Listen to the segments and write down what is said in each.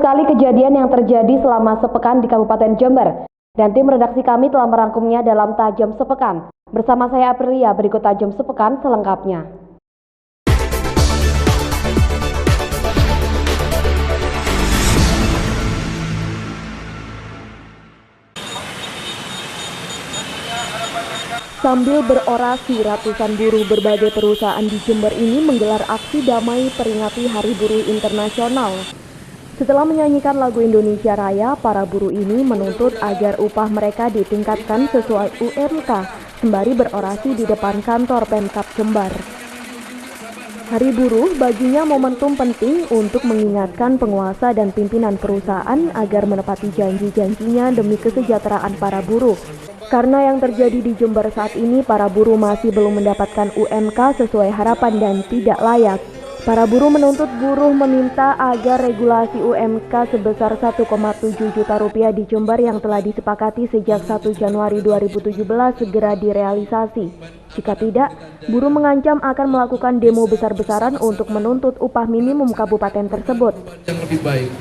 sekali kejadian yang terjadi selama sepekan di Kabupaten Jember. Dan tim redaksi kami telah merangkumnya dalam Tajam Sepekan. Bersama saya Aprilia, berikut Tajam Sepekan selengkapnya. Sambil berorasi, ratusan buruh berbagai perusahaan di Jember ini menggelar aksi damai peringati Hari Buruh Internasional. Setelah menyanyikan lagu Indonesia Raya, para buruh ini menuntut agar upah mereka ditingkatkan sesuai UMK, sembari berorasi di depan kantor Pemkab Jember. Hari Buruh baginya momentum penting untuk mengingatkan penguasa dan pimpinan perusahaan agar menepati janji-janjinya demi kesejahteraan para buruh. Karena yang terjadi di Jember saat ini, para buruh masih belum mendapatkan UMK sesuai harapan dan tidak layak. Para buruh menuntut buruh meminta agar regulasi UMK sebesar 1,7 juta rupiah di Jember yang telah disepakati sejak 1 Januari 2017 segera direalisasi. Jika tidak, buruh mengancam akan melakukan demo besar-besaran untuk menuntut upah minimum kabupaten tersebut. Yang lebih baik,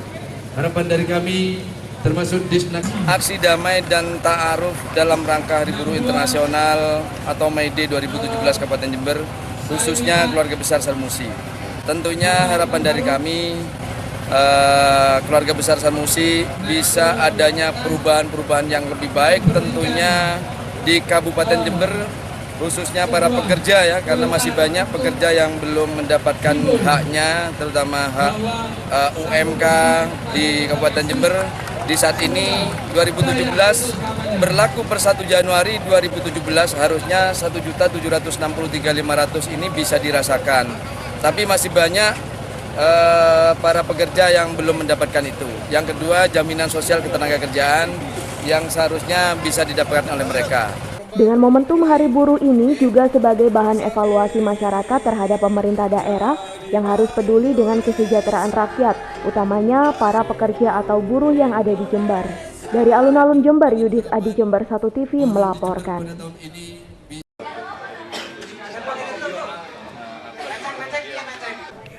harapan dari kami termasuk aksi damai dan ta'aruf dalam rangka Hari Buruh Internasional atau May Day 2017 Kabupaten Jember, khususnya keluarga besar Sarmusi. Tentunya harapan dari kami, keluarga besar Sarmusi bisa adanya perubahan-perubahan yang lebih baik tentunya di Kabupaten Jember, khususnya para pekerja ya, karena masih banyak pekerja yang belum mendapatkan haknya, terutama hak UMK di Kabupaten Jember. Di saat ini 2017 berlaku per 1 Januari 2017 harusnya 1.763.500 ini bisa dirasakan. Tapi masih banyak para pekerja yang belum mendapatkan itu. Yang kedua, jaminan sosial ketenagakerjaan yang seharusnya bisa didapatkan oleh mereka. Dengan momentum Hari Buruh ini juga sebagai bahan evaluasi masyarakat terhadap pemerintah daerah yang harus peduli dengan kesejahteraan rakyat, utamanya para pekerja atau buruh yang ada di Jember. Dari alun-alun Jember, Yudis Adi, Jember 1 TV melaporkan.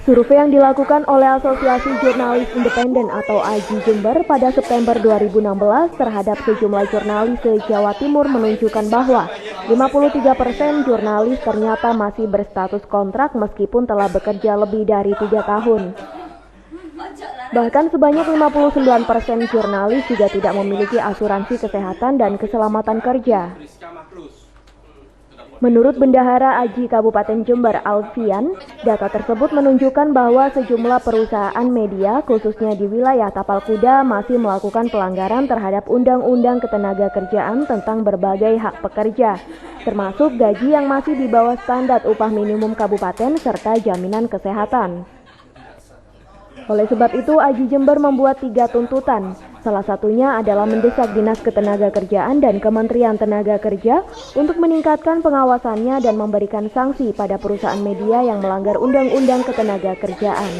Survei yang dilakukan oleh Asosiasi Jurnalis Independen atau AJI Jember pada September 2016 terhadap sejumlah jurnalis se-Jawa Timur menunjukkan bahwa 53% jurnalis ternyata masih berstatus kontrak meskipun telah bekerja lebih dari 3 tahun. Bahkan sebanyak 59% jurnalis juga tidak memiliki asuransi kesehatan dan keselamatan kerja. Menurut Bendahara AJI Kabupaten Jember, Alfian, data tersebut menunjukkan bahwa sejumlah perusahaan media, khususnya di wilayah Tapal Kuda, masih melakukan pelanggaran terhadap Undang-Undang Ketenagakerjaan tentang berbagai hak pekerja, termasuk gaji yang masih di bawah standar upah minimum kabupaten serta jaminan kesehatan. Oleh sebab itu, AJI Jember membuat 3 tuntutan. Salah satunya adalah mendesak Dinas Ketenagakerjaan dan Kementerian Tenaga Kerja untuk meningkatkan pengawasannya dan memberikan sanksi pada perusahaan media yang melanggar Undang-Undang Ketenagakerjaan.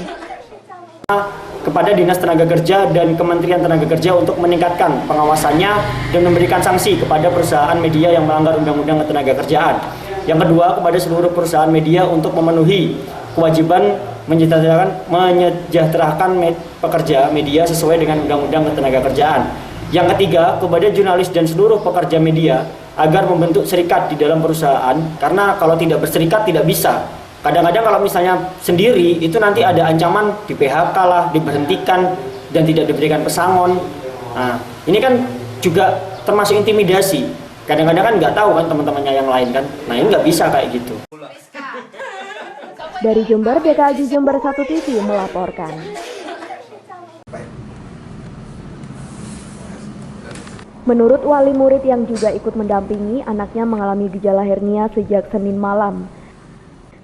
Kepada Dinas Tenaga Kerja dan Kementerian Tenaga Kerja untuk meningkatkan pengawasannya dan memberikan sanksi kepada perusahaan media yang melanggar Undang-Undang Ketenagakerjaan. Yang kedua, kepada seluruh perusahaan media untuk memenuhi kewajiban menyejahterakan pekerja media sesuai dengan Undang-Undang Ketenagakerjaan. Yang ketiga, kepada jurnalis dan seluruh pekerja media agar membentuk serikat di dalam perusahaan, karena kalau tidak berserikat tidak bisa. Kadang-kadang kalau misalnya sendiri itu nanti ada ancaman di PHK lah, diberhentikan dan tidak diberikan pesangon. Nah, ini kan juga termasuk intimidasi. Kadang-kadang kan nggak tahu kan teman-temannya yang lain kan. Nah, ini nggak bisa kayak gitu. Dari Jember, DKAJI Jember 1 TV melaporkan. Menurut wali murid yang juga ikut mendampingi, anaknya mengalami gejala hernia sejak Senin malam.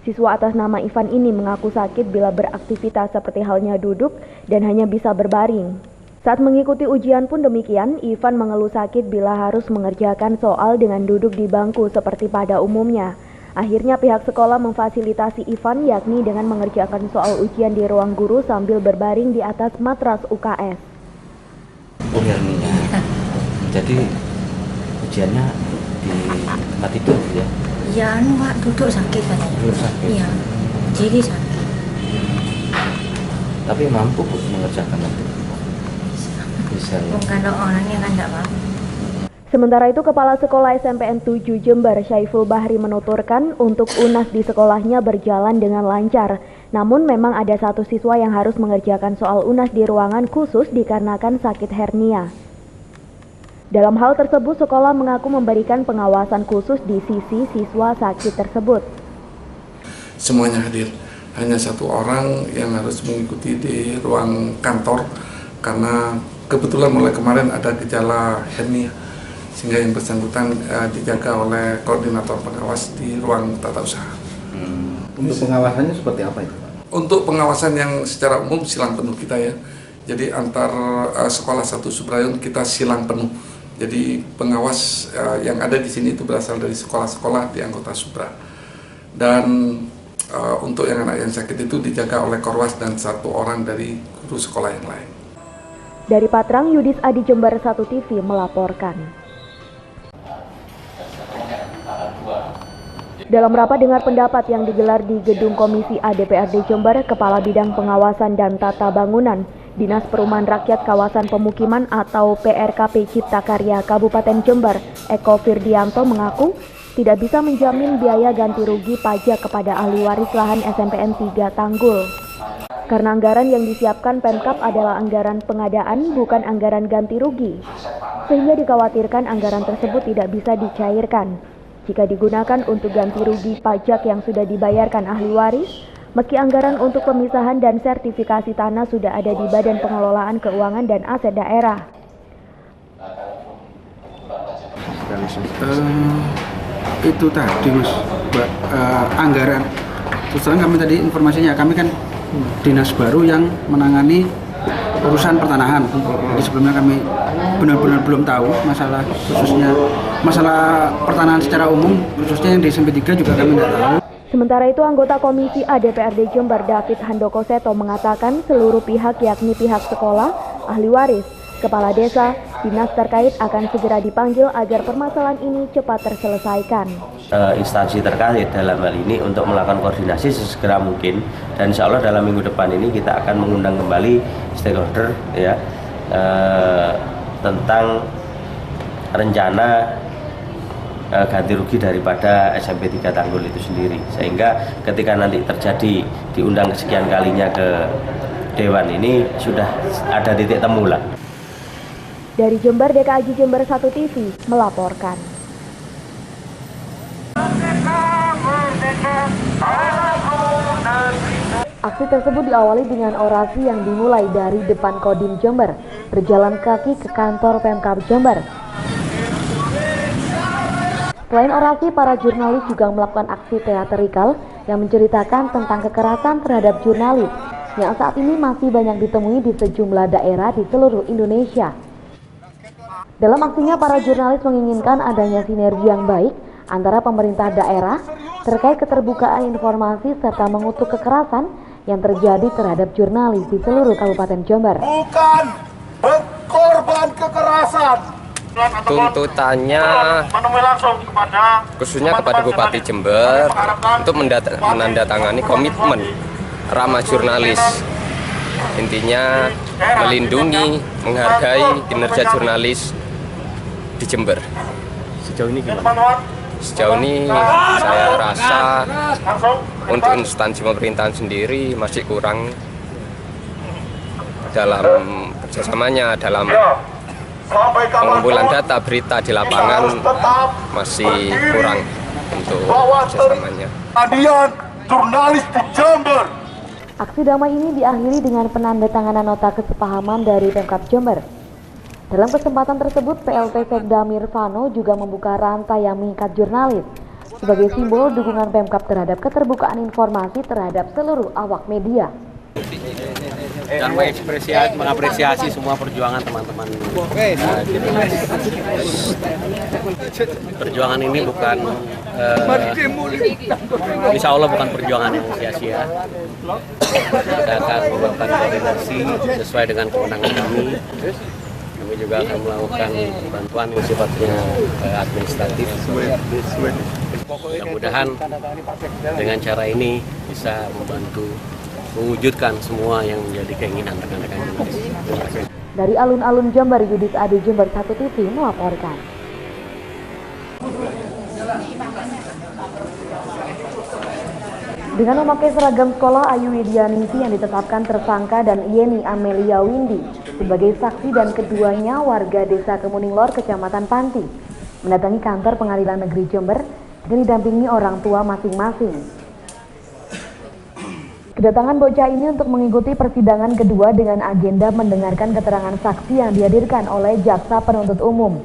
Siswa atas nama Ivan ini mengaku sakit bila beraktivitas seperti halnya duduk dan hanya bisa berbaring. Saat mengikuti ujian pun demikian, Ivan mengeluh sakit bila harus mengerjakan soal dengan duduk di bangku seperti pada umumnya. Akhirnya pihak sekolah memfasilitasi Ivan yakni dengan mengerjakan soal ujian di ruang guru sambil berbaring di atas matras UKS. Hernia. Jadi ujiannya di tempat tidur ya? Iya, Pak, duduk sakit katanya. Duduk sakit? Iya, jadi sakit. Tapi mampu Bu mengerjakan itu? bisa ya. Kalau orangnya kan nggak mau. Sementara itu, Kepala Sekolah SMPN 7 Jember, Syaiful Bahri menuturkan untuk UNAS di sekolahnya berjalan dengan lancar. Namun memang ada satu siswa yang harus mengerjakan soal UNAS di ruangan khusus dikarenakan sakit hernia. Dalam hal tersebut, sekolah mengaku memberikan pengawasan khusus di sisi siswa sakit tersebut. Semuanya hadir, hanya satu orang yang harus mengikuti di ruang kantor karena kebetulan mulai kemarin ada gejala hernia, sehingga yang bersangkutan dijaga oleh koordinator pengawas di ruang tata usaha. Untuk pengawasannya seperti apa itu, Pak? Untuk pengawasan yang secara umum silang penuh kita ya. Jadi antar sekolah satu Subrayun kita silang penuh. Jadi pengawas yang ada di sini itu berasal dari sekolah-sekolah di anggota Subra. Dan untuk yang anak yang sakit itu dijaga oleh Korwas dan satu orang dari guru sekolah yang lain. Dari Patrang, Yudis Adi, Jember 1 TV melaporkan. Dalam rapat dengar pendapat yang digelar di Gedung Komisi A DPRD Jember, Kepala Bidang Pengawasan dan Tata Bangunan Dinas Perumahan Rakyat Kawasan Pemukiman atau PRKP Cipta Karya Kabupaten Jember, Eko Firdianto mengaku tidak bisa menjamin biaya ganti rugi pajak kepada ahli waris lahan SMPN 3 Tanggul. Karena anggaran yang disiapkan Pemkab adalah anggaran pengadaan, bukan anggaran ganti rugi, sehingga dikhawatirkan anggaran tersebut tidak bisa dicairkan jika digunakan untuk ganti rugi pajak yang sudah dibayarkan ahli waris, meski anggaran untuk pemisahan dan sertifikasi tanah sudah ada di Badan Pengelolaan Keuangan dan Aset Daerah. Itu tadi Mas, anggaran. Terus terang kami tadi informasinya, kami kan dinas baru yang menangani urusan pertanahan. Jadi sebelumnya kami benar-benar belum tahu masalah khususnya masalah pertanahan secara umum, khususnya yang di SMP 3 juga kami tidak tahu. Sementara itu, anggota Komisi A DPRD Jember David Handoko Seto mengatakan seluruh pihak yakni pihak sekolah, ahli waris, kepala desa, dinas terkait akan segera dipanggil agar permasalahan ini cepat terselesaikan. Instansi terkait dalam hal ini untuk melakukan koordinasi sesegera mungkin, dan insya Allah dalam minggu depan ini kita akan mengundang kembali stakeholder ya tentang rencana ganti rugi daripada SMP 3 Tanggul itu sendiri, sehingga ketika nanti terjadi diundang kesekian kalinya ke Dewan ini sudah ada titik temu lah. Dari Jember, DKAJ Jember 1 TV melaporkan. Aksi tersebut diawali dengan orasi yang dimulai dari depan Kodim Jember, berjalan kaki ke kantor Pemkab Jember. Selain orasi, para jurnalis juga melakukan aksi teatrikal yang menceritakan tentang kekerasan terhadap jurnalis yang saat ini masih banyak ditemui di sejumlah daerah di seluruh Indonesia. Dalam aksinya, para jurnalis menginginkan adanya sinergi yang baik antara pemerintah daerah terkait keterbukaan informasi serta mengutuk kekerasan yang terjadi terhadap jurnalis di seluruh Kabupaten Jember. Bukan berkorban kekerasan. Tuntutannya khususnya kepada Bupati Jember untuk menandatangani komitmen ramah jurnalis. Intinya melindungi, menghargai kinerja jurnalis di Jember. Sejauh ini gimana? Sejauh ini saya rasa untuk instansi pemerintahan sendiri masih kurang dalam kerjasamanya, dalam pengumpulan data berita di lapangan masih kurang untuk kerjasamanya. Jurnalis di Jember. Aksi damai ini diakhiri dengan penandatanganan nota kesepahaman dari Pemkab Jember. Dalam kesempatan tersebut, PLT Sekda Mirvano juga membuka rantai yang mengikat jurnalis sebagai simbol dukungan Pemkab terhadap keterbukaan informasi terhadap seluruh awak media. Dan mengapresiasi semua perjuangan teman-teman. Perjuangan ini bukan, insya Allah bukan perjuangan yang sia-sia. Kita akan melakukan koordinasi sesuai dengan kewenangan kami. Kami juga akan melakukan bantuan yang sifatnya administratif. Mudah-mudahan dengan cara ini bisa membantu mewujudkan semua yang menjadi keinginan rekan-rekan jurnalis. Dari alun-alun Jember, Yudis Adi Jember 1 TV melaporkan. Dengan memakai seragam sekolah, Ayu Widianisi yang ditetapkan tersangka dan Yeni Amelia Windy sebagai saksi dan keduanya warga desa Kemuning Lor, Kecamatan Panti, mendatangi kantor Pengadilan Negeri Jember dan didampingi orang tua masing-masing. Kedatangan bocah ini untuk mengikuti persidangan kedua dengan agenda mendengarkan keterangan saksi yang dihadirkan oleh jaksa penuntut umum.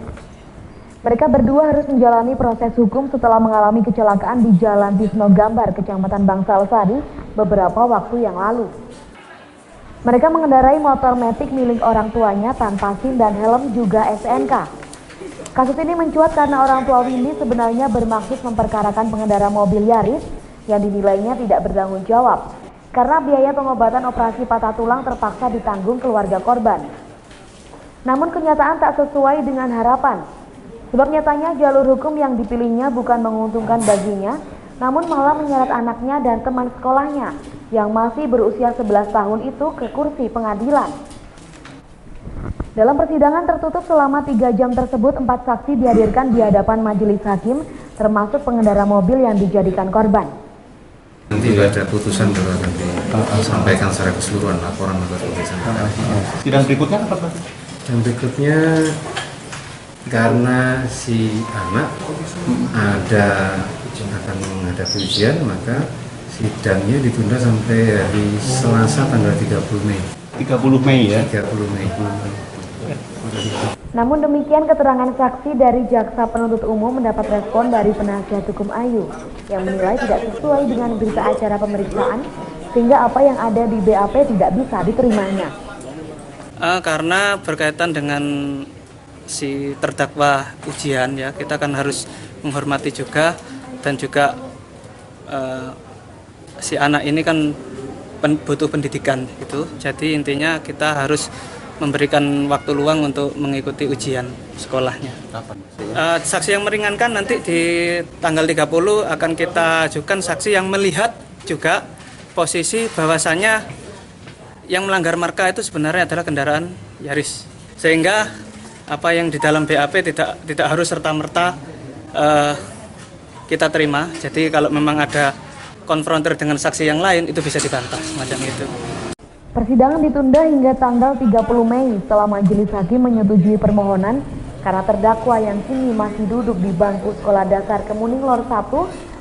Mereka berdua harus menjalani proses hukum setelah mengalami kecelakaan di Jalan Tisno Gambar, Kecamatan Bangsal Sari beberapa waktu yang lalu. Mereka mengendarai motor metik milik orang tuanya tanpa SIM dan helm juga SNK. Kasus ini mencuat karena orang tua Windy sebenarnya bermaksud memperkarakan pengendara mobil Yaris yang dinilainya tidak bertanggung jawab karena biaya pengobatan operasi patah tulang terpaksa ditanggung keluarga korban. Namun kenyataan tak sesuai dengan harapan. Sebab nyatanya jalur hukum yang dipilihnya bukan menguntungkan baginya, namun malah menyeret anaknya dan teman sekolahnya yang masih berusia 11 tahun itu ke kursi pengadilan. Dalam persidangan tertutup selama 3 jam tersebut, 4 saksi dihadirkan di hadapan majelis hakim, termasuk pengendara mobil yang dijadikan korban. Nanti ada putusan baru akan disampaikan secara keseluruhan laporan atas putusan. Sidang berikutnya apa? Yang berikutnya karena si anak akan menghadapi ujian, maka sidangnya ditunda sampai hari Selasa tanggal 30 Mei. 30 Mei ya? 30 Mei. Namun demikian keterangan saksi dari jaksa penuntut umum mendapat respon dari penasihat hukum Ayu yang menilai tidak sesuai dengan berita acara pemeriksaan sehingga apa yang ada di BAP tidak bisa diterimanya. Karena berkaitan dengan si terdakwa ujian ya, kita kan harus menghormati juga dan juga si anak ini kan butuh pendidikan gitu. Jadi intinya kita harus memberikan waktu luang untuk mengikuti ujian sekolahnya. Saksi yang meringankan nanti di tanggal 30 akan kita ajukan saksi yang melihat juga posisi bahwasannya yang melanggar marka itu sebenarnya adalah kendaraan Yaris. Sehingga apa yang di dalam BAP tidak harus serta-merta kita terima. Jadi kalau memang ada konfrontir dengan saksi yang lain itu bisa dibantah semacam itu. Persidangan ditunda hingga tanggal 30 Mei setelah majelis hakim menyetujui permohonan karena terdakwa yang kini masih duduk di bangku sekolah dasar Kemuning Lor 1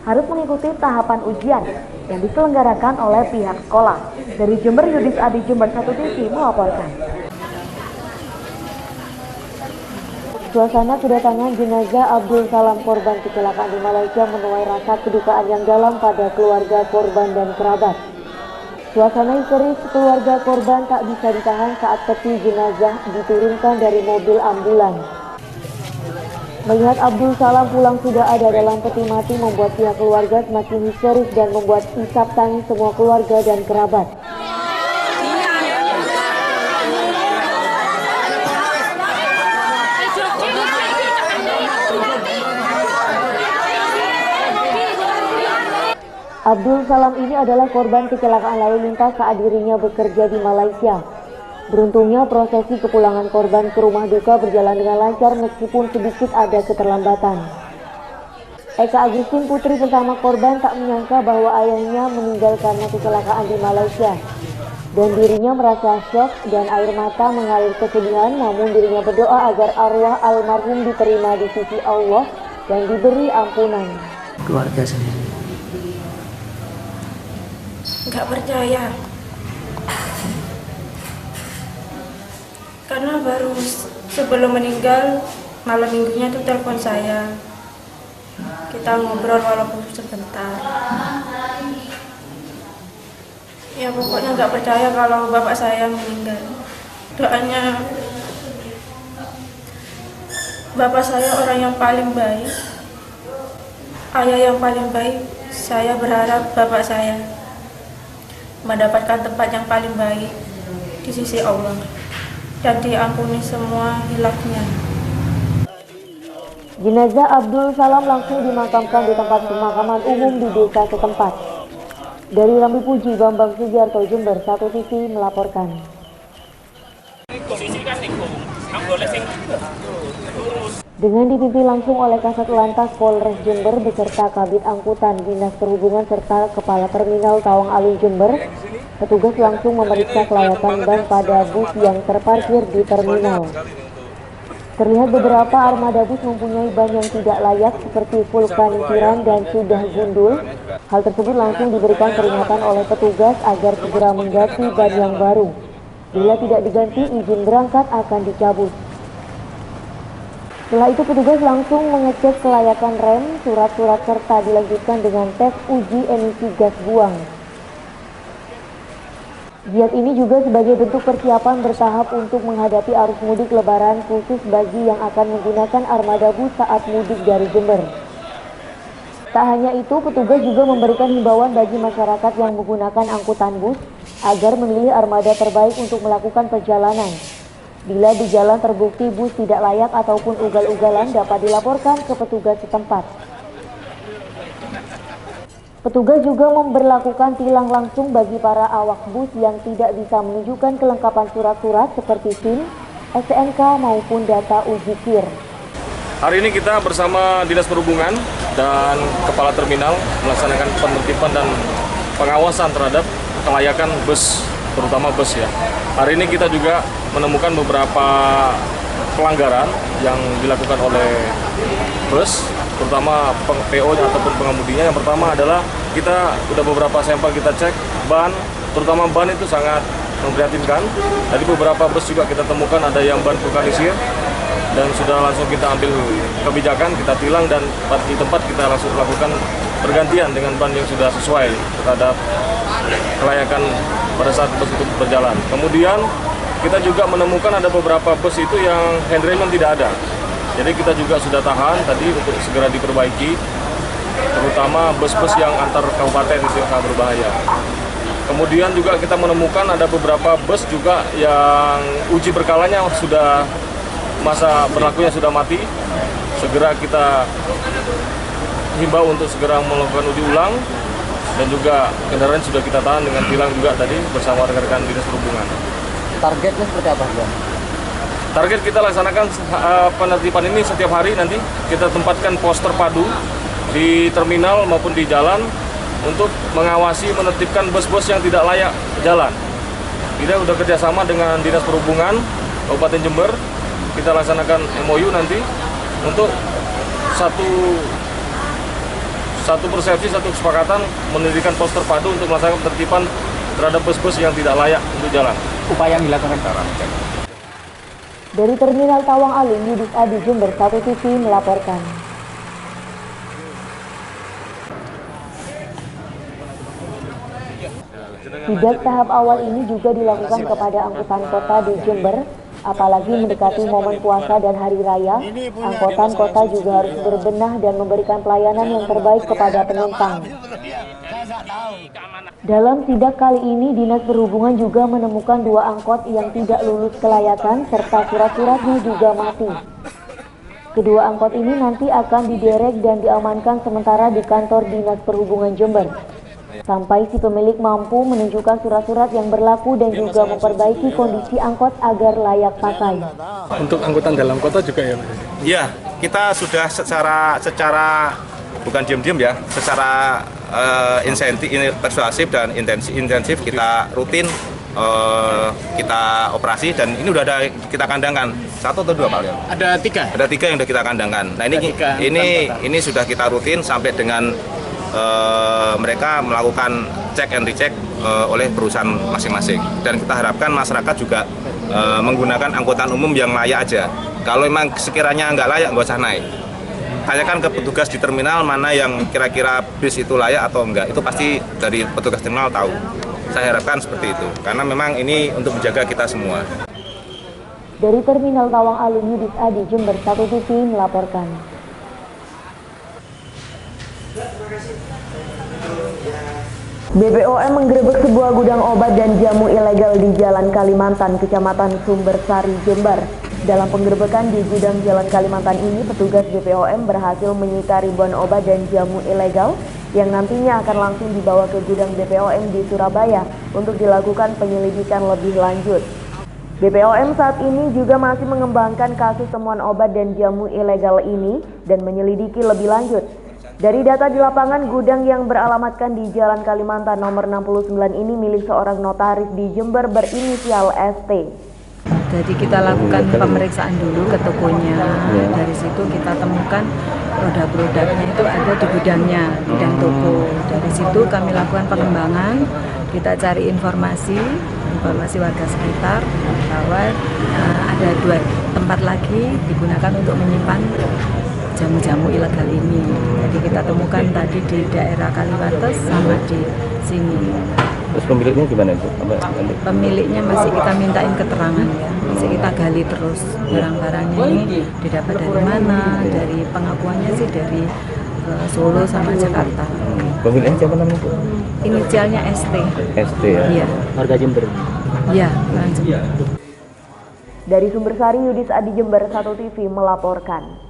harus mengikuti tahapan ujian yang diselenggarakan oleh pihak sekolah. Dari Jember, Yudis Adi Jember 1 TV melaporkan. Suasana kedatangan jenazah Abdul Salam korban kecelakaan di Malaysia menuai rasa kedukaan yang dalam pada keluarga korban dan kerabat. Suasana histeris keluarga korban tak bisa ditahan saat peti jenazah diturunkan dari mobil ambulan. Melihat Abdul Salam pulang sudah ada dalam peti mati membuat pihak keluarga semakin histeris dan membuat isak tangis semua keluarga dan kerabat. Abdul Salam ini adalah korban kecelakaan lalu lintas saat dirinya bekerja di Malaysia. Beruntungnya prosesi kepulangan korban ke rumah duka berjalan dengan lancar meskipun sedikit ada keterlambatan. Eka Agustin, putri bersama korban, tak menyangka bahwa ayahnya meninggal karena kecelakaan di Malaysia. Dan dirinya merasa syok dan air mata mengalir kesedihan, namun dirinya berdoa agar arwah almarhum diterima di sisi Allah dan diberi ampunan. Keluarga sendiri nggak percaya karena baru sebelum meninggal malam minggunya tuh telepon saya, kita ngobrol walaupun sebentar. Ya pokoknya nggak percaya kalau bapak saya meninggal. Doanya bapak saya orang yang paling baik, ayah yang paling baik. Saya berharap bapak saya mendapatkan tempat yang paling baik di sisi Allah dan diampuni semua hilafnya. Jenazah Abdul Salam langsung dimakamkan di tempat pemakaman umum di desa setempat. Dari Rambi Puji, Bambang Sugiarto, Jember 1 TV melaporkan. Dengan dipimpin langsung oleh Kasat Lantas Polres Jember beserta Kabid Angkutan Dinas Perhubungan serta Kepala Terminal Tawang Alun Jember, petugas langsung memeriksa kelayakan ban pada bus yang terparkir di terminal. Terlihat beberapa armada bus mempunyai ban yang tidak layak seperti vulkanisiran dan sudah gundul. Hal tersebut langsung diberikan peringatan oleh petugas agar segera mengganti ban yang baru. Bila tidak diganti, izin berangkat akan dicabut. Setelah itu petugas langsung mengecek kelayakan rem, surat-surat serta dilanjutkan dengan tes uji emisi gas buang. Giat ini juga sebagai bentuk persiapan bertahap untuk menghadapi arus mudik lebaran khusus bagi yang akan menggunakan armada bus saat mudik dari Jember. Tak hanya itu, petugas juga memberikan himbauan bagi masyarakat yang menggunakan angkutan bus agar memilih armada terbaik untuk melakukan perjalanan. Bila di jalan terbukti bus tidak layak ataupun ugal-ugalan dapat dilaporkan ke petugas setempat. Petugas juga memberlakukan tilang langsung bagi para awak bus yang tidak bisa menunjukkan kelengkapan surat-surat seperti SIM, STNK maupun data uji KIR. Hari ini kita bersama Dinas Perhubungan dan Kepala Terminal melaksanakan penertiban dan pengawasan terhadap kelayakan bus, terutama bus ya. Hari ini kita juga menemukan beberapa pelanggaran yang dilakukan oleh bus, terutama PO ataupun pengemudinya. Yang pertama adalah kita sudah beberapa sampel kita cek ban, terutama ban itu sangat memprihatinkan. Tadi beberapa bus juga kita temukan ada yang ban vulkanisir dan sudah langsung kita ambil kebijakan, kita tilang dan di tempat kita langsung lakukan pergantian dengan ban yang sudah sesuai terhadap kelayakan pada saat bus itu berjalan. Kemudian kita juga menemukan ada beberapa bus itu yang handrailment tidak ada. Jadi kita juga sudah tahan tadi untuk segera diperbaiki, terutama bus-bus yang antar kabupaten itu yang sangat berbahaya. Kemudian juga kita menemukan ada beberapa bus juga yang uji berkalanya sudah, masa berlakunya sudah mati. Segera kita himbau untuk segera melakukan uji ulang, dan juga kendaraan sudah kita tahan dengan tilang juga tadi bersama rekan-rekan Dinas Perhubungan. Targetnya seperti apa, Bang? Target kita laksanakan penertiban ini setiap hari, nanti kita tempatkan pos terpadu di terminal maupun di jalan untuk mengawasi menertibkan bus-bus yang tidak layak jalan. Kita sudah kerjasama dengan Dinas Perhubungan Kabupaten Jember, kita laksanakan MOU nanti untuk satu persepsi, satu kesepakatan mendirikan pos terpadu untuk melaksanakan penertiban terhadap bus-bus yang tidak layak untuk jalan. Upaya yang dilakukan sekarang. Dari Terminal Tawang Alun, Yudis Adi Jember 1 TV melaporkan. Sidak tahap awal ini juga dilakukan kepada angkutan kota di Jember, apalagi mendekati momen puasa dan hari raya. Angkutan kota juga harus berbenah dan memberikan pelayanan yang terbaik kepada penumpang. Dalam sidak kali ini, Dinas Perhubungan juga menemukan 2 angkot yang tidak lulus kelayakan serta surat-suratnya juga mati. Kedua angkot ini nanti akan diderek dan diamankan sementara di kantor Dinas Perhubungan Jember, sampai si pemilik mampu menunjukkan surat-surat yang berlaku dan juga memperbaiki kondisi angkot agar layak pakai. Untuk angkutan dalam kota juga ya? Iya, kita sudah secara bukan diam-diam ya, secara persuasif dan intensif kita rutin kita operasi, dan ini udah ada kita kandangkan 1 atau 2 Pak Leon? Ada 3. Ada 3 yang udah kita kandangkan. Nah ini sudah kita rutin sampai dengan mereka melakukan cek and recheck oleh perusahaan masing-masing, dan kita harapkan masyarakat juga menggunakan angkutan umum yang layak aja. Kalau memang sekiranya nggak layak, nggak usah naik. Tanyakan ke petugas di terminal mana yang kira-kira bis itu layak atau enggak, itu pasti dari petugas terminal tahu. Saya harapkan seperti itu, karena memang ini untuk menjaga kita semua. Dari Terminal Tawang Alun, Yudis Adi Jember 1 TV melaporkan. BPOM menggerebek sebuah gudang obat dan jamu ilegal di Jalan Kalimantan, Kecamatan Sumbersari, Jember. Dalam penggerebekan di gudang Jalan Kalimantan ini, petugas BPOM berhasil menyita ribuan obat dan jamu ilegal yang nantinya akan langsung dibawa ke gudang BPOM di Surabaya untuk dilakukan penyelidikan lebih lanjut. BPOM saat ini juga masih mengembangkan kasus temuan obat dan jamu ilegal ini dan menyelidiki lebih lanjut. Dari data di lapangan, gudang yang beralamatkan di Jalan Kalimantan nomor 69 ini milik seorang notaris di Jember berinisial ST. Jadi kita lakukan pemeriksaan dulu ke tokonya. Dari situ kita temukan produk-produknya itu ada di gudang toko. Dari situ kami lakukan pengembangan, kita cari informasi warga sekitar bahwa ada 2 tempat lagi digunakan untuk menyimpan jamu-jamu ilegal ini. Jadi kita temukan tadi di daerah Kaliwates sama di sini. Terus pemiliknya gimana Bu? Pemiliknya masih kita mintain keterangan ya, masih kita gali terus barang-barang ini didapat dari mana, dari pengakuannya sih dari Solo sama Jakarta. Pemiliknya siapa namanya Bu? Inisialnya ST. ST ya? Iya. Warga Jember? Iya, orang Jember. Dari Sumbersari, Yudis Adi, Jember 1 TV melaporkan.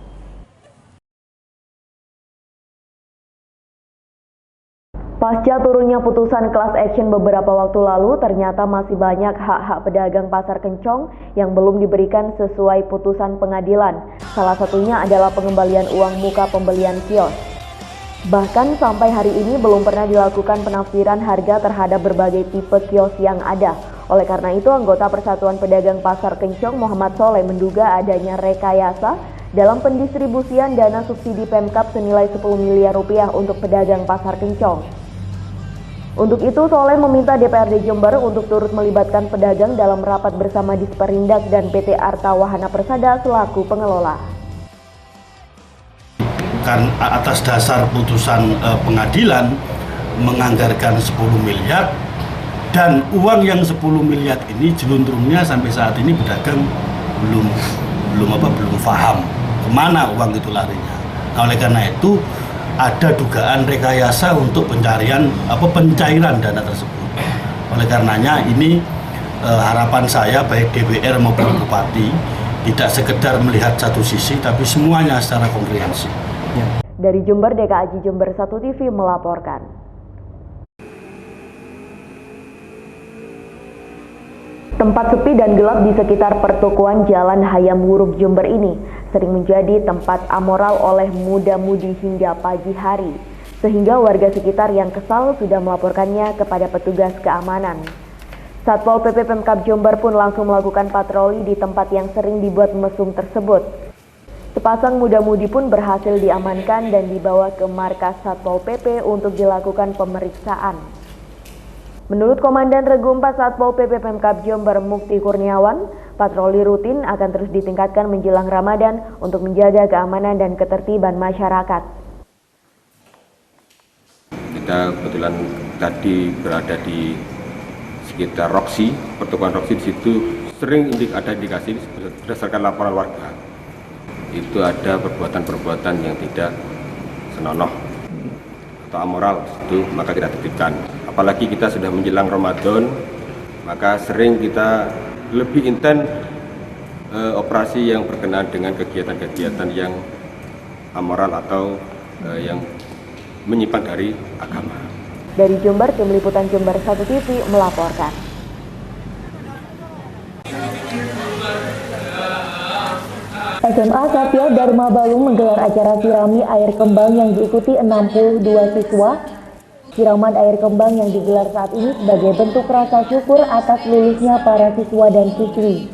Pasca turunnya putusan class action beberapa waktu lalu, ternyata masih banyak hak-hak pedagang pasar Kencong yang belum diberikan sesuai putusan pengadilan. Salah satunya adalah pengembalian uang muka pembelian kios. Bahkan sampai hari ini belum pernah dilakukan penafsiran harga terhadap berbagai tipe kios yang ada. Oleh karena itu, anggota Persatuan Pedagang Pasar Kencong Muhammad Soleh menduga adanya rekayasa dalam pendistribusian dana subsidi Pemkab senilai 10 miliar rupiah untuk pedagang Pasar Kencong. Untuk itu, Soleh meminta DPRD Jember untuk turut melibatkan pedagang dalam rapat bersama Disperindak dan PT Arta Wahana Persada selaku pengelola. Kan atas dasar putusan pengadilan menganggarkan 10 miliar dan uang yang 10 miliar ini jeluntrungnya sampai saat ini pedagang belum paham kemana uang itu larinya. Nah, oleh karena itu ada dugaan rekayasa untuk pencairan dana tersebut. Oleh karenanya ini harapan saya baik DPR maupun Bupati tidak sekedar melihat satu sisi tapi semuanya secara komprehensif. Dari Jember, DKAJ Jember 1 TV melaporkan. Tempat sepi dan gelap di sekitar pertokoan Jalan Hayam Wuruk Jember ini sering menjadi tempat amoral oleh muda-mudi hingga pagi hari, sehingga warga sekitar yang kesal sudah melaporkannya kepada petugas keamanan. Satpol PP Pemkab Jember pun langsung melakukan patroli di tempat yang sering dibuat mesum tersebut. Sepasang muda-mudi pun berhasil diamankan dan dibawa ke markas Satpol PP untuk dilakukan pemeriksaan. Menurut Komandan Regu 4 Satpol PP Pemkab Jember Mukti Kurniawan, patroli rutin akan terus ditingkatkan menjelang Ramadan untuk menjaga keamanan dan ketertiban masyarakat. Kita kebetulan tadi berada di sekitar Roxy, pertokoan Roxy. Di situ sering ada indikasi berdasarkan laporan warga. Itu ada perbuatan-perbuatan yang tidak senonoh atau amoral, itu maka kita tertibkan. Apalagi kita sudah menjelang Ramadan, maka sering kita lebih intens operasi yang berkenaan dengan kegiatan-kegiatan yang amoral atau yang menyimpang dari agama. Dari Jember, Tim Liputan Jember 1 TV melaporkan. SMA Satya Dharma Balung menggelar acara sirami air kembang yang diikuti 62 siswa. Siraman air kembang yang digelar saat ini sebagai bentuk rasa syukur atas lulusnya para siswa dan siswi.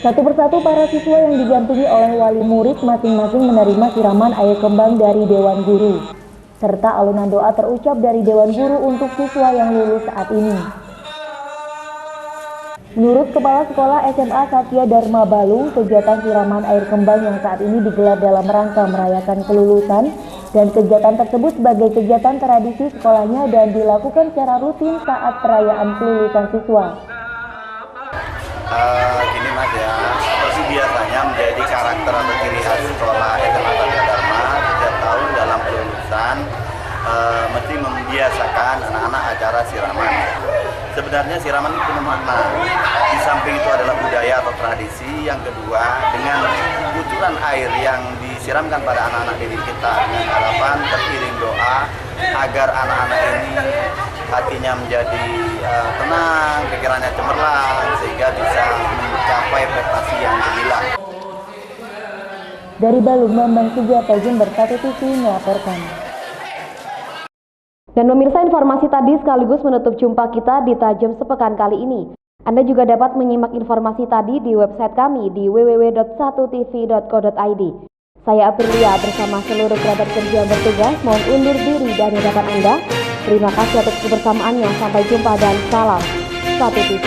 Satu persatu para siswa yang didampingi oleh wali murid masing-masing menerima siraman air kembang dari Dewan Guru, serta alunan doa terucap dari Dewan Guru untuk siswa yang lulus saat ini. Menurut Kepala Sekolah SMA Satya Dharma Balung, kegiatan siraman air kembang yang saat ini digelar dalam rangka merayakan kelulusan dan kegiatan tersebut sebagai kegiatan tradisi sekolahnya dan dilakukan secara rutin saat perayaan kelulusan siswa. Gini Mas ya, seperti biasanya menjadi karakter atau ciri khas sekolah SMA Satya Dharma setiap tahun dalam kelulusan mesti membiasakan anak-anak acara siraman. Sebenarnya siraman itu penuh makna. Di samping itu adalah budaya atau tradisi. Yang kedua, dengan kucuran air yang disiramkan pada anak-anak didik kita dengan harapan teriring doa agar anak-anak ini hatinya menjadi tenang, pikirannya cemerlang, sehingga bisa mencapai prestasi yang gemilang. Dari Balung, Bambang Sugiarto, Jember, Satu TV melaporkan. Dan pemirsa, informasi tadi sekaligus menutup jumpa kita di Tajam Sepekan kali ini. Anda juga dapat menyimak informasi tadi di website kami di www.satutv.co.id. Saya Aprilia bersama seluruh kerabat kerja yang bertugas mohon undur diri dari hadapan Anda. Terima kasih atas kebersamaannya. Sampai jumpa dan salam Satu TV.